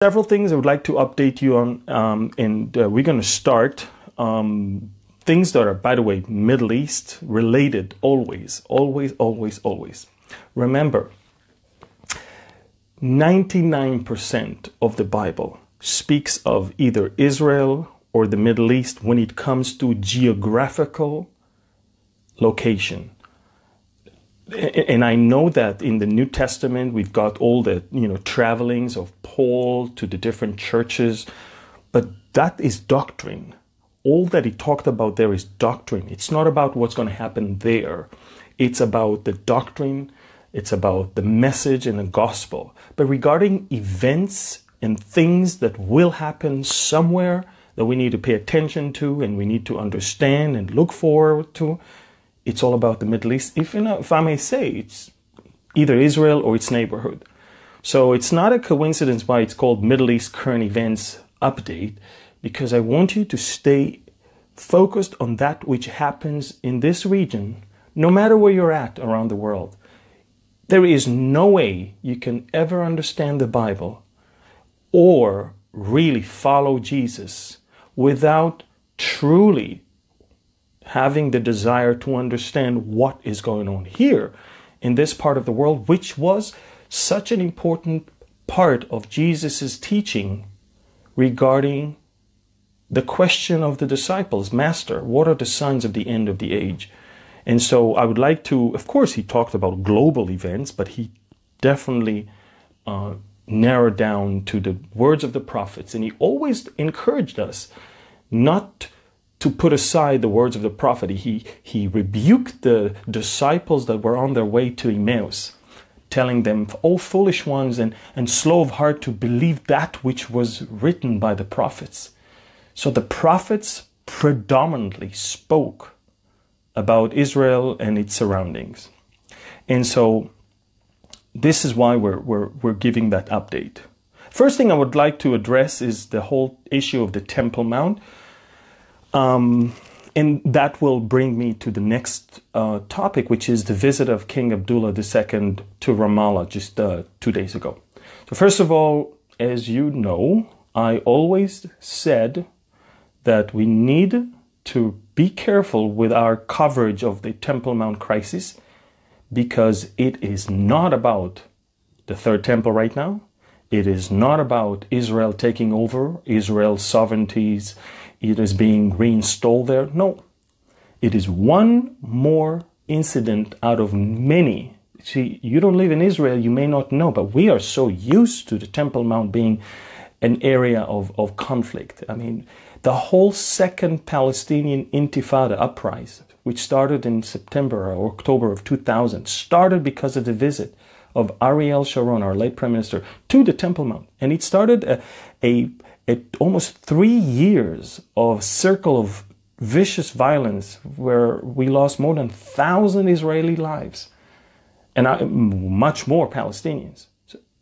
Several things I would like to update you on, and we're going to start things that are, by the way, Middle East related always, always, always, always. Remember, 99% of the Bible speaks of either Israel or the Middle East when it comes to geographical location. And I know that in the New Testament, we've got all the, travelings of Paul to the different churches, but that is doctrine. All that he talked about there is doctrine. It's not about what's going to happen there. It's about the doctrine. It's about the message and the gospel. But regarding events and things that will happen somewhere that we need to pay attention to and we need to understand and look forward to, it's all about the Middle East. If I may say, it's either Israel or its neighborhood. So it's not a coincidence why it's called Middle East Current Events Update, because I want you to stay focused on that which happens in this region, no matter where you're at around the world. There is no way you can ever understand the Bible or really follow Jesus without truly having the desire to understand what is going on here in this part of the world, which was such an important part of Jesus's teaching regarding the question of the disciples. Master, what are the signs of the end of the age? And so I would like to, of course, he talked about global events, but he definitely narrowed down to the words of the prophets. And he always encouraged us not to put aside the words of the prophet. He rebuked the disciples that were on their way to Emmaus, telling them, "O foolish ones, and slow of heart to believe that which was written by the prophets." So the prophets predominantly spoke about Israel and its surroundings. And so this is why we're giving that update. First thing I would like to address is the whole issue of the Temple Mount. And that will bring me to the next topic, which is the visit of King Abdullah II to Ramallah just 2 days ago. So first of all, as you know, I always said that we need to be careful with our coverage of the Temple Mount crisis, because it is not about the Third Temple right now. It is not about Israel taking over, Israel's sovereignties. It is being reinstalled there. No, it is one more incident out of many. See, you don't live in Israel, you may not know, but we are so used to the Temple Mount being an area of conflict. I mean, the whole second Palestinian Intifada uprising, which started in September or October of 2000, started because of the visit of Ariel Sharon, our late Prime Minister, to the Temple Mount. And it started almost 3 years of circle of vicious violence where we lost more than 1,000 Israeli lives and much more Palestinians,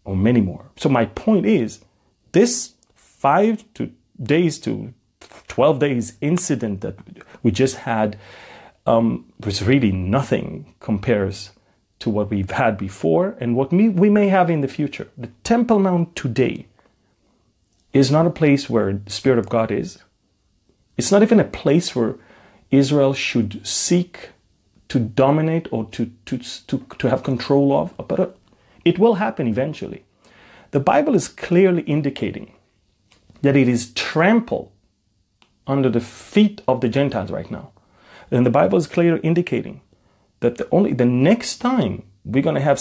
or many more. So my point is, this 5 days to 12 days incident that we just had was really nothing compares to what we've had before and what we may have in the future. The Temple Mount today is not a place where the Spirit of God is. It's not even a place where Israel should seek to dominate or to have control of, but it will happen eventually. The Bible is clearly indicating that it is trampled under the feet of the Gentiles right now. And the Bible is clearly indicating that the next time we're going to have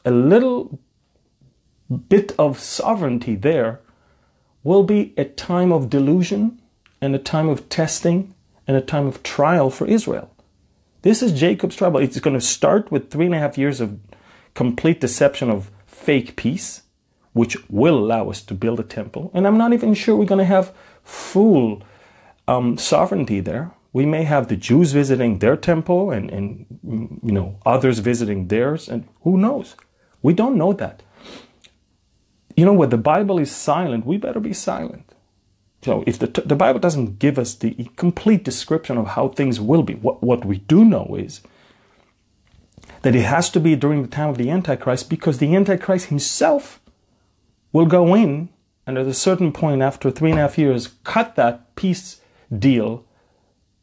a little bit of sovereignty there will be a time of delusion and a time of testing and a time of trial for Israel. This is Jacob's trouble. It's going to start with 3.5 years of complete deception of fake peace, which will allow us to build a temple. And I'm not even sure we're going to have full sovereignty there. We may have the Jews visiting their temple and others visiting theirs, and who knows? We don't know that. When the Bible is silent, we better be silent. So if the Bible doesn't give us the complete description of how things will be, what we do know is that it has to be during the time of the Antichrist, because the Antichrist himself will go in and at a certain point, after 3.5 years, cut that peace deal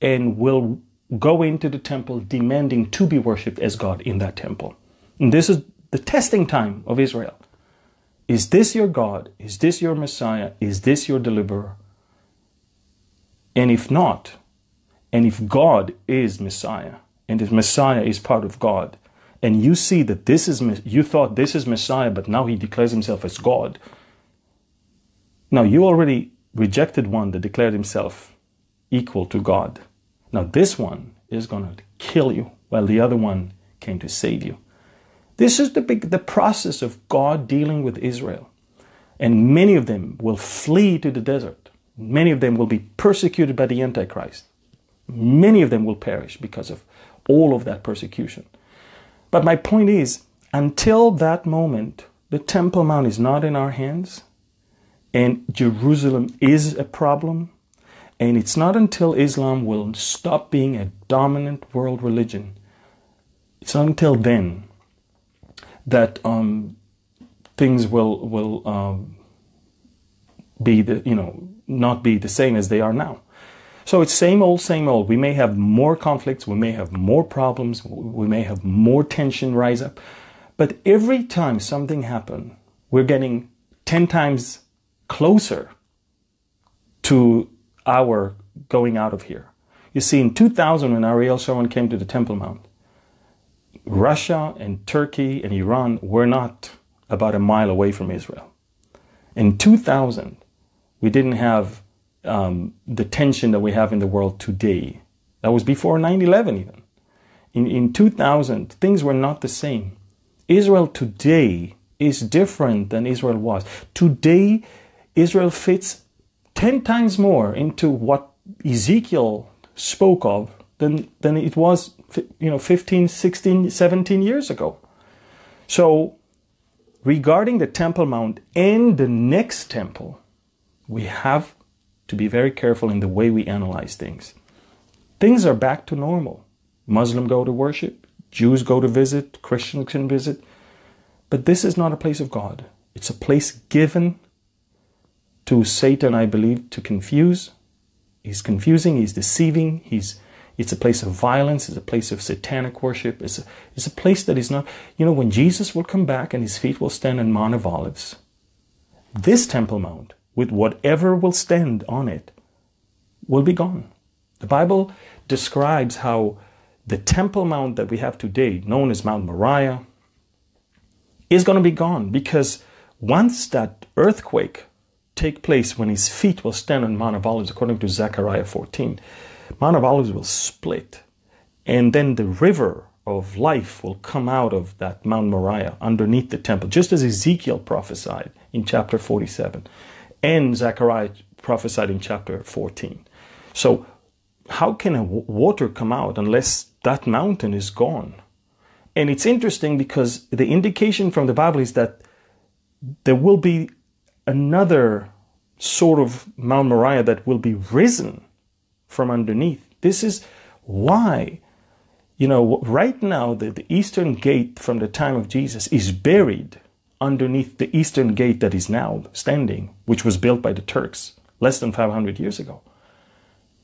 and will go into the temple demanding to be worshipped as God in that temple. And this is the testing time of Israel. Is this your God? Is this your Messiah? Is this your deliverer? And if not, and if God is Messiah, and if Messiah is part of God, and you see that you thought this is Messiah, but now he declares himself as God. Now you already rejected one that declared himself equal to God. Now this one is going to kill you, while the other one came to save you. This is the process of God dealing with Israel. And many of them will flee to the desert. Many of them will be persecuted by the Antichrist. Many of them will perish because of all of that persecution. But my point is, until that moment, the Temple Mount is not in our hands, and Jerusalem is a problem. And it's not until Islam will stop being a dominant world religion, it's not until then that things will be not be the same as they are now. So it's same old, same old. We may have more conflicts, we may have more problems, we may have more tension rise up, but every time something happens, we're getting 10 times closer to our going out of here. You see, in 2000, when Ariel Sharon came to the Temple Mount, Russia and Turkey and Iran were not about a mile away from Israel. In 2000, we didn't have the tension that we have in the world today. That was before 9/11 even. In 2000, things were not the same. Israel today is different than Israel was. Today, Israel fits 10 times more into what Ezekiel spoke of than it was 15, 16, 17 years ago. So regarding the Temple Mount and the next temple, we have to be very careful in the way we analyze things. Things are back to normal. Muslims go to worship, Jews go to visit, Christians can visit. But this is not a place of God. It's a place given to Satan, I believe, to confuse. He's confusing, he's deceiving, it's a place of violence, it's a place of satanic worship, it's a place that is not, when Jesus will come back and his feet will stand on Mount of Olives, this Temple Mount, with whatever will stand on it, will be gone. The Bible describes how the Temple Mount that we have today, known as Mount Moriah, is going to be gone, because once that earthquake take place, when his feet will stand on Mount of Olives, according to Zechariah 14, Mount of Olives will split, and then the river of life will come out of that Mount Moriah underneath the temple, just as Ezekiel prophesied in chapter 47, and Zechariah prophesied in chapter 14. So how can a water come out unless that mountain is gone? And it's interesting because the indication from the Bible is that there will be another sort of Mount Moriah that will be risen from underneath. This is why, right now the eastern gate from the time of Jesus is buried underneath the eastern gate that is now standing, which was built by the Turks less than 500 years ago.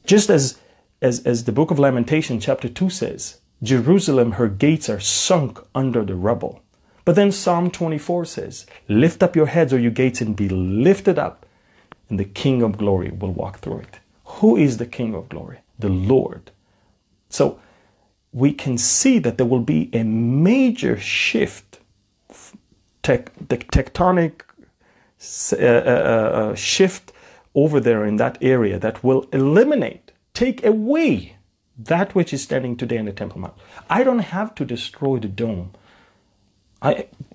Just as the book of Lamentation chapter 2 says, Jerusalem, her gates are sunk under the rubble. But then Psalm 24 says, lift up your heads, O you gates, and be lifted up, and the King of glory will walk through it. Who is the King of glory? The Lord. So we can see that there will be a major shift, the tectonic shift over there in that area that will take away that which is standing today in the Temple Mount. I don't have to destroy the dome.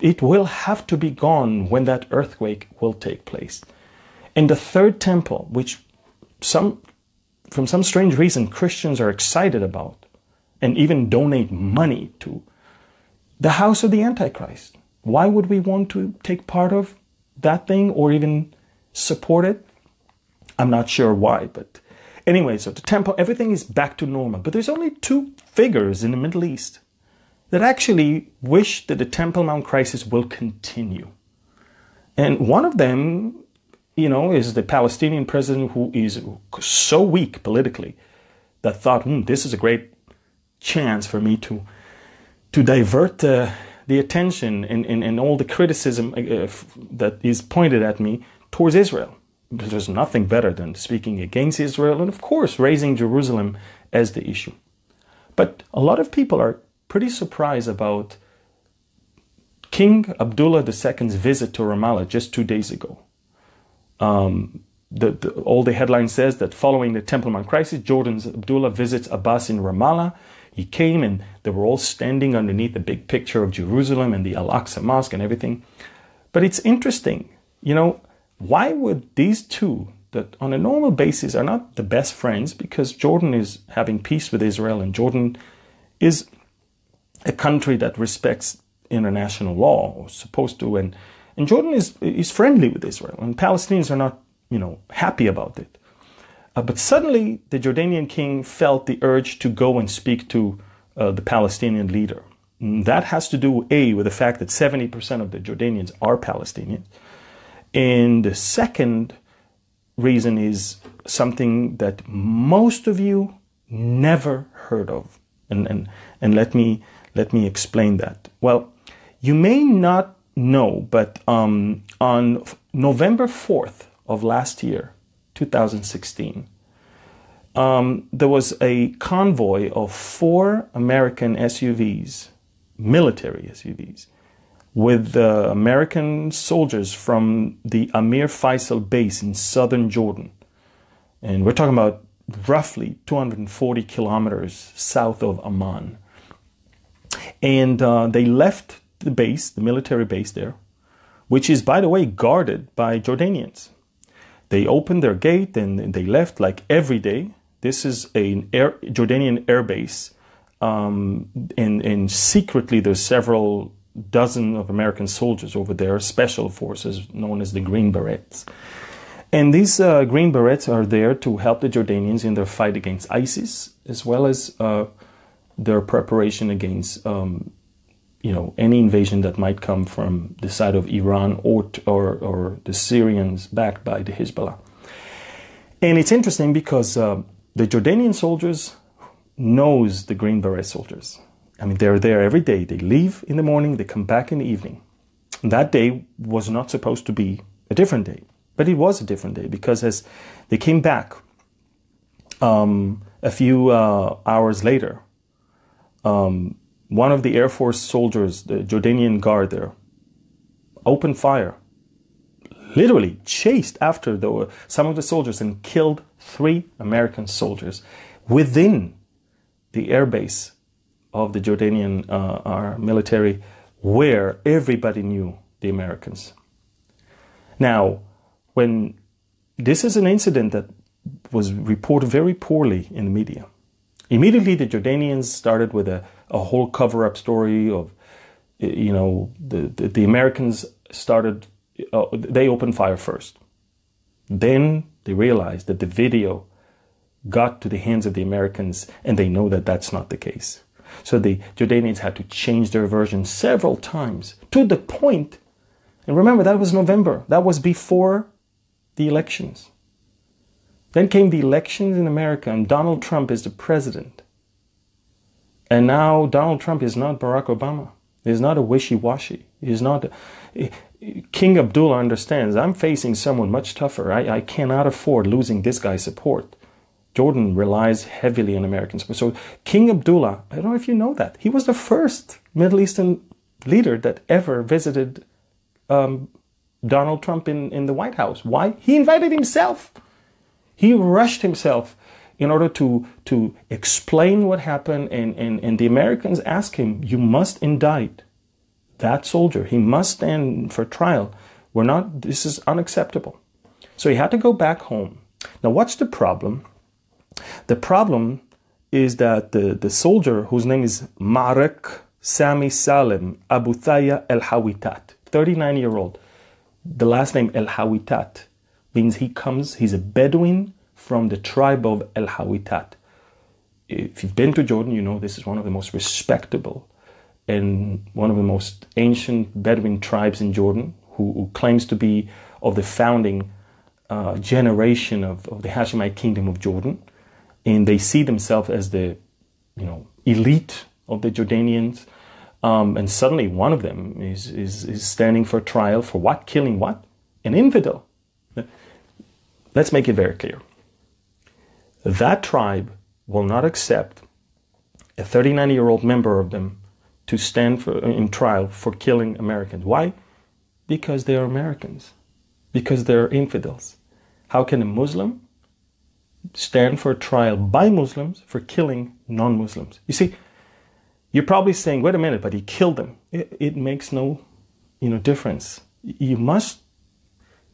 It will have to be gone when that earthquake will take place. And the third temple, which from some strange reason Christians are excited about and even donate money to, the house of the Antichrist. Why would we want to take part of that thing or even support it? I'm not sure why, but anyway, so the temple, everything is back to normal. But there's only two figures in the Middle East that actually wish that the Temple Mount crisis will continue. And one of them is the Palestinian president who is so weak politically that thought, this is a great chance for me to divert the attention and all the criticism that is pointed at me towards Israel. There's nothing better than speaking against Israel and, of course, raising Jerusalem as the issue. But a lot of people are pretty surprised about King Abdullah II's visit to Ramallah just 2 days ago. All the headline says that following the Temple Mount crisis, Jordan's Abdullah visits Abbas in Ramallah. He came and they were all standing underneath a big picture of Jerusalem and the Al-Aqsa Mosque and everything. But it's interesting, why would these two, that on a normal basis are not the best friends, because Jordan is having peace with Israel and Jordan is a country that respects international law, or supposed to, and Jordan is friendly with Israel, and Palestinians are not, happy about it. But suddenly the Jordanian king felt the urge to go and speak to the Palestinian leader. And that has to do, with the fact that 70% of the Jordanians are Palestinians. And the second reason is something that most of you never heard of. And let me explain that. Well, you may not know, but on November 4th of last year, 2016, there was a convoy of 4 American SUVs, military SUVs, with American soldiers from the Amir Faisal base in southern Jordan. And we're talking about roughly 240 kilometers south of Amman. And they left the base, the military base there, which is, by the way, guarded by Jordanians. They opened their gate and they left like every day. This is a Jordanian air base. And secretly, there's several dozen of American soldiers over there, special forces known as the Green Berets. And these Green Berets are there to help the Jordanians in their fight against ISIS, as well as their preparation against any invasion that might come from the side of Iran or the Syrians backed by the Hezbollah. And it's interesting because the Jordanian soldiers knows the Green Beret soldiers. I mean, they're there every day. They leave in the morning, they come back in the evening. That day was not supposed to be a different day, but it was a different day because as they came back a few hours later, one of the Air Force soldiers, the Jordanian guard there, opened fire, literally chased after some of the soldiers and killed 3 American soldiers within the air base of the Jordanian military, where everybody knew the Americans. Now, when this is an incident that was reported very poorly in the media, immediately the Jordanians started with a whole cover-up story of, the Americans started, they opened fire first. Then they realized that the video got to the hands of the Americans, and they know that that's not the case. So the Jordanians had to change their version several times to the point, and remember, that was November. That was before the elections. Then came the elections in America, and Donald Trump is the president. And now Donald Trump is not Barack Obama. He's not a wishy-washy. He's not... King Abdullah understands, I'm facing someone much tougher. I cannot afford losing this guy's support. Jordan relies heavily on American support. So King Abdullah, I don't know if you know that, he was the first Middle Eastern leader that ever visited Donald Trump in the White House. Why? He invited himself. He rushed himself in order to explain what happened. And the Americans asked him, you must indict that soldier. He must stand for trial. This is unacceptable. So he had to go back home. Now, what's the problem? The problem is that the soldier, whose name is Ma'arak Sami Salem Abu Thaya El Hawitat, 39-year-old, the last name El Hawitat means he's a Bedouin from the tribe of El Hawitat. If you've been to Jordan, you know this is one of the most respectable and one of the most ancient Bedouin tribes in Jordan, who claims to be of the founding generation of the Hashemite kingdom of Jordan, and they see themselves as the, elite of the Jordanians. And suddenly one of them is standing for trial for what? Killing what? An infidel. Let's make it very clear. That tribe will not accept a 39-year-old member of them to stand in trial for killing Americans. Why? Because they are Americans. Because they're infidels. How can a Muslim stand for a trial by Muslims for killing non-Muslims? You see, you're probably saying, wait a minute, but he killed them. It makes no, difference. You must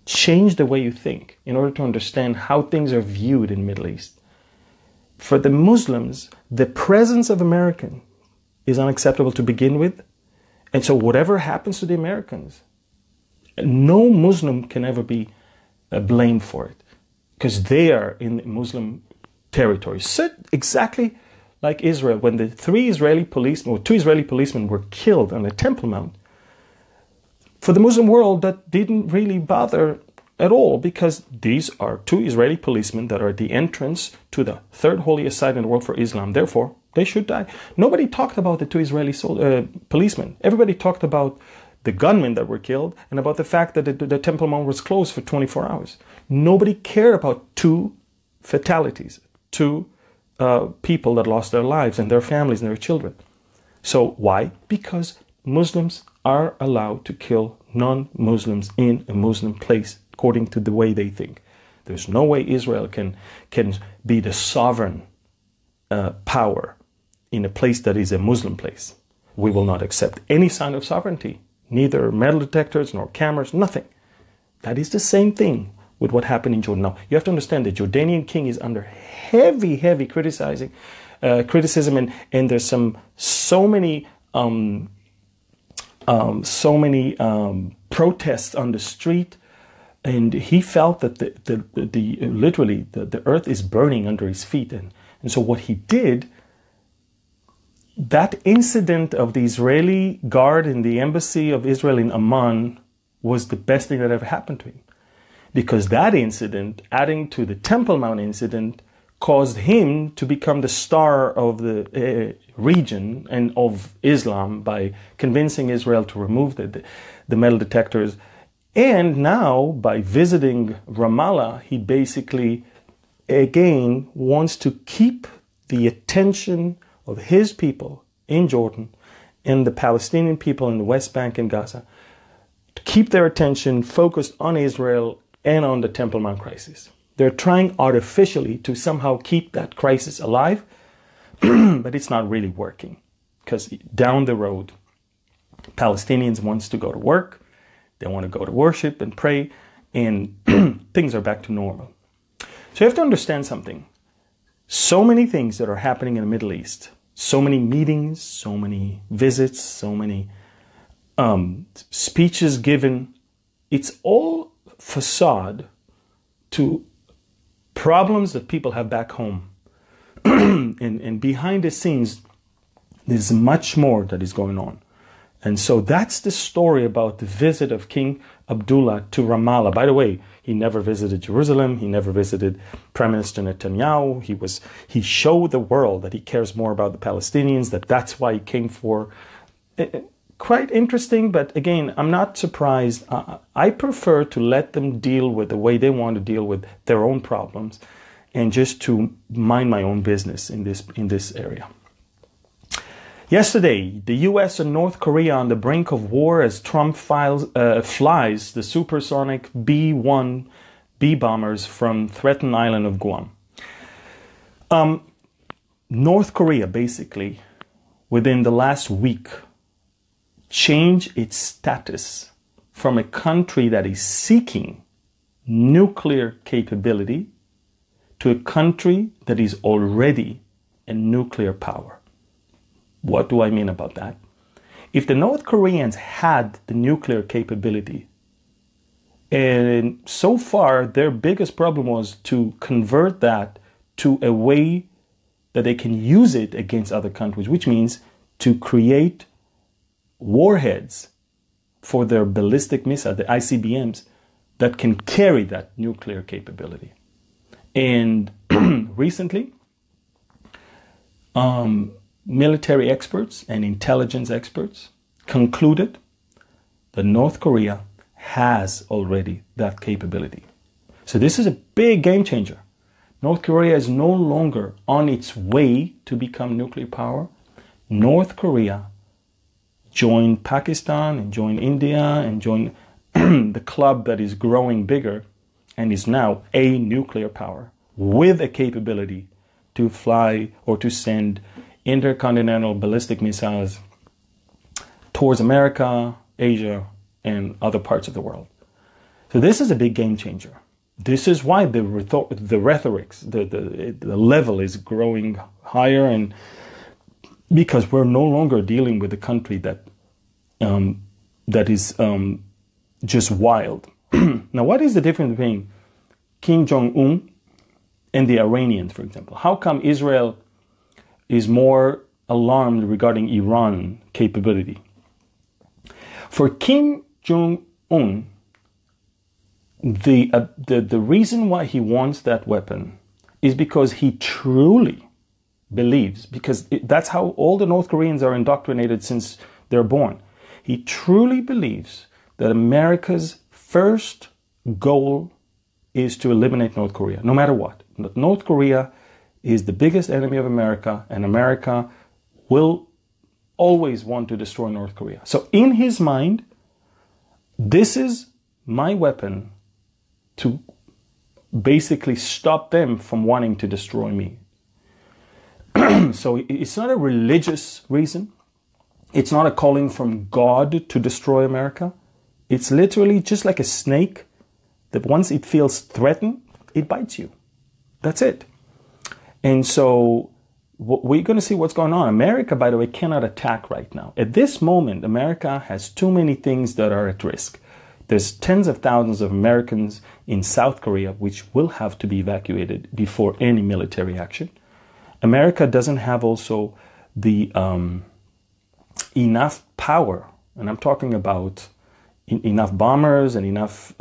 change the way you think in order to understand how things are viewed in the Middle East. For the Muslims, the presence of American is unacceptable to begin with. And so whatever happens to the Americans, no Muslim can ever be blamed for it because they are in Muslim territory. So exactly like Israel, when the two Israeli policemen were killed on the Temple Mount, for the Muslim world, that didn't really bother at all because these are two Israeli policemen that are at the entrance to the third holiest site in the world for Islam. Therefore, they should die. Nobody talked about the two Israeli policemen. Everybody talked about the gunmen that were killed and about the fact that the Temple Mount was closed for 24 hours. Nobody cared about two fatalities, two people that lost their lives and their families and their children. So why? Because Muslims are allowed to kill non-Muslims in a Muslim place according to the way they think. There's no way Israel can be the sovereign power in a place that is a Muslim place. We will not accept any sign of sovereignty, neither metal detectors nor cameras, nothing. That is the same thing with what happened in Jordan. Now, you have to understand the Jordanian king is under heavy criticism, and there's so many protests on the street, and he felt that the earth is burning under his feet, and so what he did, that incident of the Israeli guard in the embassy of Israel in Amman was the best thing that ever happened to him, because that incident, adding to the Temple Mount incident, caused him to become the star of the region and of Islam by convincing Israel to remove the metal detectors. And now, by visiting Ramallah, he basically, again, wants to keep the attention of his people in Jordan and the Palestinian people in the West Bank and Gaza, to keep their attention focused on Israel and on the Temple Mount crisis. They're trying artificially to somehow keep that crisis alive, but it's not really working. Because down the road, Palestinians want to go to work, they want to go to worship and pray, and things are back to normal. So you have to understand something. So many things that are happening in the Middle East, so many meetings, so many visits, so many speeches given, it's all facade to problems that people have back home. and behind the scenes, there's much more that is going on. And so that's the story about the visit of King Abdullah to Ramallah. By the way, he never visited Jerusalem. He never visited Prime Minister Netanyahu. He showed the world that he cares more about the Palestinians, that's why he came for. Quite interesting, but again, I'm not surprised. I prefer to let them deal with the way they want to deal with their own problems and just to mind my own business in this area. Yesterday, the U.S. and North Korea on the brink of war as Trump flies the supersonic B-1 B bombers from threatened island of Guam. North Korea basically, within the last week, changed its status from a country that is seeking nuclear capability to a country that is already a nuclear power. What do I mean about that? If the North Koreans had the nuclear capability, and so far their biggest problem was to convert that to a way that they can use it against other countries, which means to create warheads for their ballistic missiles, the ICBMs, that can carry that nuclear capability. And recently, military experts and intelligence experts concluded that North Korea has already that capability. So this is a big game changer. North Korea is no longer on its way to become nuclear power. North Korea joined Pakistan and joined India and joined the club that is growing bigger and is now a nuclear power with a capability to fly or to send intercontinental ballistic missiles towards America, Asia, and other parts of the world. So this is a big game changer. This is why the rhetorics, the level is growing higher, and because we're no longer dealing with a country that is just wild. Now, what is the difference between Kim Jong-un and the Iranians, for example? How come Israel is more alarmed regarding Iran capability? For Kim Jong-un, the reason why he wants that weapon is because he truly believes, because that's how all the North Koreans are indoctrinated since they're born. He truly believes that America's first goal is to eliminate North Korea, no matter what. North Korea is the biggest enemy of America, and America will always want to destroy North Korea. So in his mind, this is my weapon to basically stop them from wanting to destroy me. So it's not a religious reason. It's not a calling from God to destroy America. It's literally just like a snake that once it feels threatened, it bites you. That's it. And so we're going to see what's going on. America, by the way, cannot attack right now. At this moment, America has too many things that are at risk. There's tens of thousands of Americans in South Korea which will have to be evacuated before any military action. America doesn't have also the enough power, and I'm talking about enough bombers and enough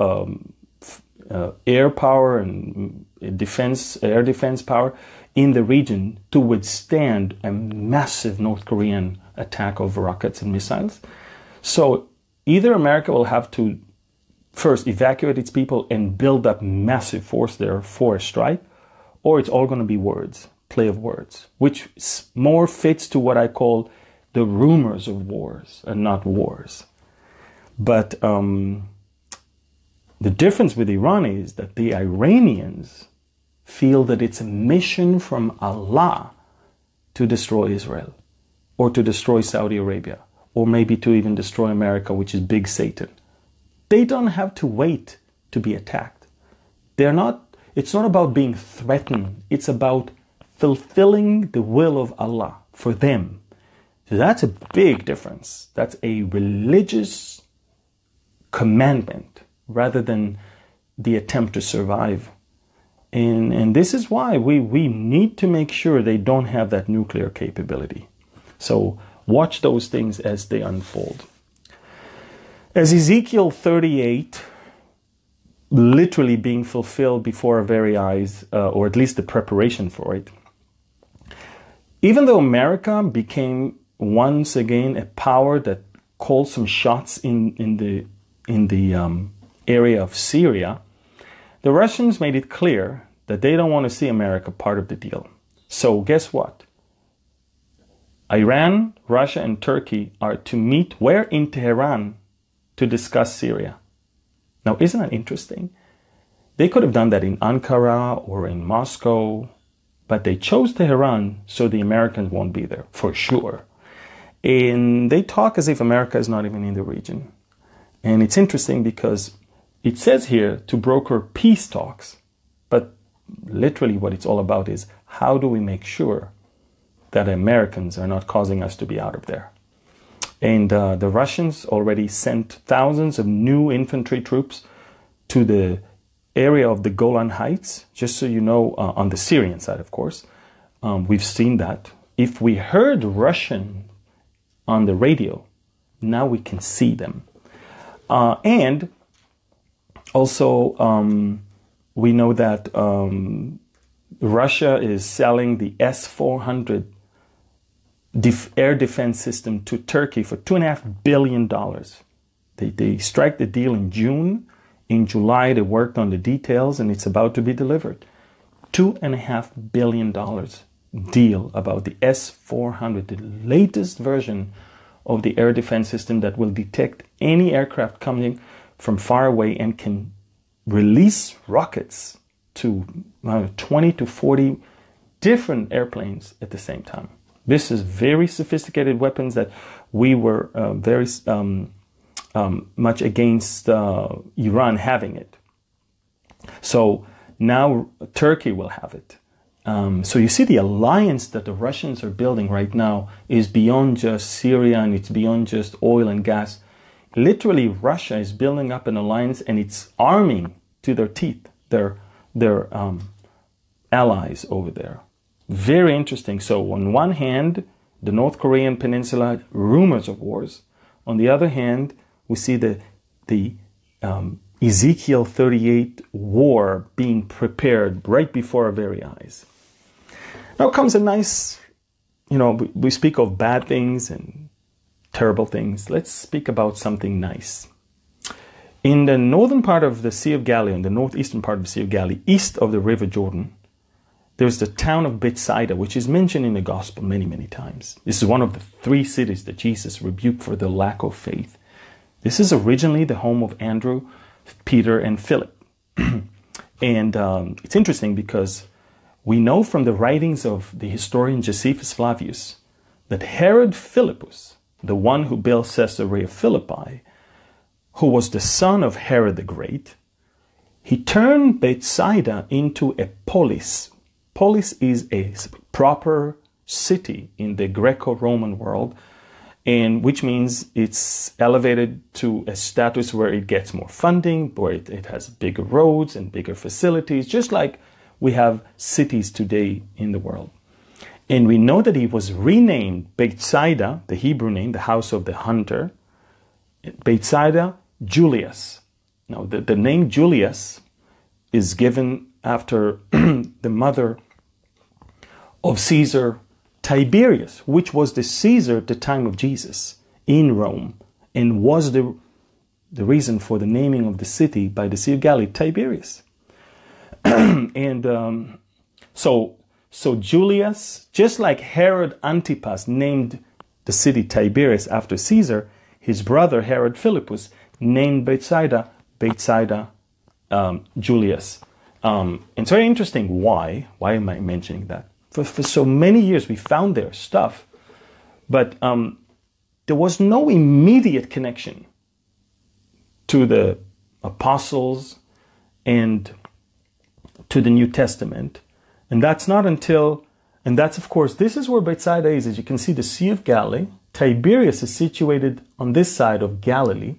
air power and air defense power in the region to withstand a massive North Korean attack of rockets and missiles. So either America will have to first evacuate its people and build up massive force there for a strike, or it's all going to be words, play of words, which more fits to what I call the rumors of wars and not wars. But the difference with Iran is that the Iranians feel that it's a mission from Allah to destroy Israel, or to destroy Saudi Arabia, or maybe to even destroy America, which is Big Satan. They don't have to wait to be attacked. It's not about being threatened. It's about fulfilling the will of Allah for them. So that's a big difference. That's a religious commandment rather than the attempt to survive. And this is why we need to make sure they don't have that nuclear capability. So watch those things as they unfold. As Ezekiel 38 literally being fulfilled before our very eyes, or at least the preparation for it, even though America became once again a power that called some shots in the area of Syria, the Russians made it clear that they don't want to see America part of the deal. So guess what? Iran, Russia, and Turkey are to meet where? In Tehran, to discuss Syria. Now, isn't that interesting? They could have done that in Ankara or in Moscow, but they chose Tehran so the Americans won't be there, for sure. And they talk as if America is not even in the region. And it's interesting because it says here to broker peace talks, but literally what it's all about is how do we make sure that Americans are not causing us to be out of there? And the Russians already sent thousands of new infantry troops to the area of the Golan Heights, just so you know, on the Syrian side, of course. We've seen that. If we heard Russian on the radio, now we can see them. And Also, we know that Russia is selling the S-400 air defense system to Turkey for $2.5 billion. They strike the deal in June. In July, they worked on the details, and it's about to be delivered. $2.5 billion deal about the S-400, the latest version of the air defense system that will detect any aircraft coming from far away and can release rockets to 20 to 40 different airplanes at the same time. This is very sophisticated weapons that we were very much against Iran having it. So now Turkey will have it. So you see the alliance that the Russians are building right now is beyond just Syria, and it's beyond just oil and gas. Literally, Russia is building up an alliance, and it's arming to their teeth their allies over there. Very interesting. So on one hand, the North Korean peninsula, rumors of wars. On the other hand, we see the Ezekiel 38 war being prepared right before our very eyes. Now comes a nice, we speak of bad things and terrible things. Let's speak about something nice. In the northern part of the Sea of Galilee, in the northeastern part of the Sea of Galilee, east of the River Jordan, there's the town of Bethsaida, which is mentioned in the Gospel many, many times. This is one of the 3 cities that Jesus rebuked for their lack of faith. This is originally the home of Andrew, Peter, and Philip. And it's interesting because we know from the writings of the historian Josephus Flavius that Herod Philippus, the one who built Caesarea Philippi, who was the son of Herod the Great, he turned Bethsaida into a polis. Polis is a proper city in the Greco-Roman world, and which means it's elevated to a status where it gets more funding, where it has bigger roads and bigger facilities, just like we have cities today in the world. And we know that he was renamed Bethsaida, the Hebrew name, the house of the hunter, Bethsaida Julius. Now, the name Julius is given after the mother of Caesar Tiberius, which was the Caesar at the time of Jesus in Rome, and was the reason for the naming of the city by the Sea of Galilee, Tiberius. And so Julius, just like Herod Antipas named the city Tiberias after Caesar, his brother Herod Philippus named Bethsaida Julius. And it's very interesting why am I mentioning that? For so many years we found their stuff, but there was no immediate connection to the apostles and to the New Testament. And that's not until, and that's of course, this is where Bethsaida is. As you can see, the Sea of Galilee. Tiberias is situated on this side of Galilee.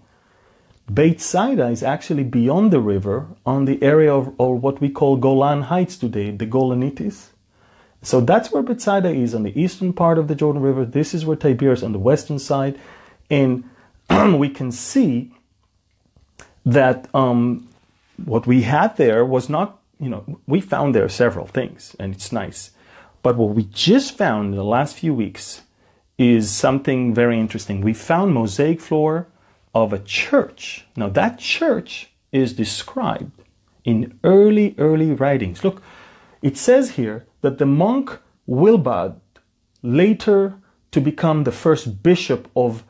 Bethsaida is actually beyond the river on the area of, or what we call Golan Heights today, the Golanites. So that's where Bethsaida is, on the eastern part of the Jordan River. This is where Tiberias on the western side. And we can see that what we had there was not, we found there several things, and it's nice. But what we just found in the last few weeks is something very interesting. We found mosaic floor of a church. Now that church is described in early writings. Look, it says here that the monk Wilbard, later to become the first bishop of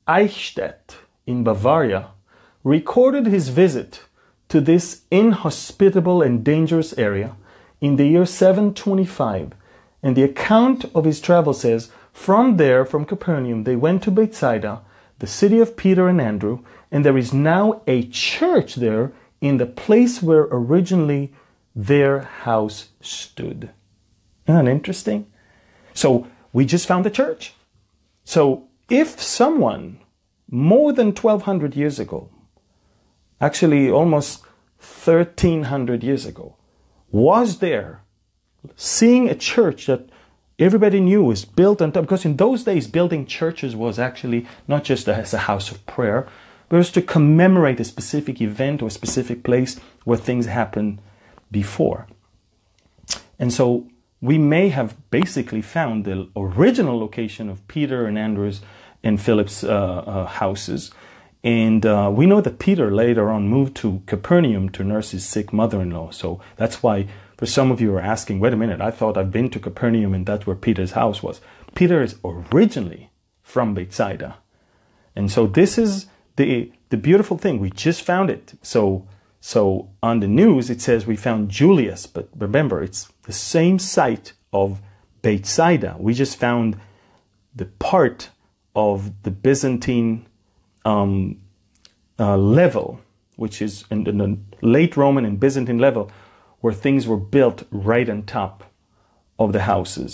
Eichstätt in Bavaria, recorded his visit to this inhospitable and dangerous area in the year 725. And the account of his travel says, from Capernaum, they went to Bethsaida, the city of Peter and Andrew, and there is now a church there in the place where originally their house stood. Isn't that interesting? So we just found the church. So if someone more than 1,200 years ago, actually almost 1,300 years ago, was there seeing a church that everybody knew is built on top, because in those days building churches was actually not just as a house of prayer, It was to commemorate a specific event or a specific place where things happened before. And so we may have basically found the original location of Peter and Andrew's and Philip's houses. And we know that Peter later on moved to Capernaum to nurse his sick mother-in-law. So that's why, for some of you are asking, wait a minute, I thought I've been to Capernaum and that's where Peter's house was. Peter is originally from Bethsaida. And so this is the beautiful thing. We just found it. So on the news, it says we found Julius. But remember, it's the same site of Bethsaida. We just found the part of the Byzantine level, which is in the late Roman and Byzantine level, where things were built right on top of the houses.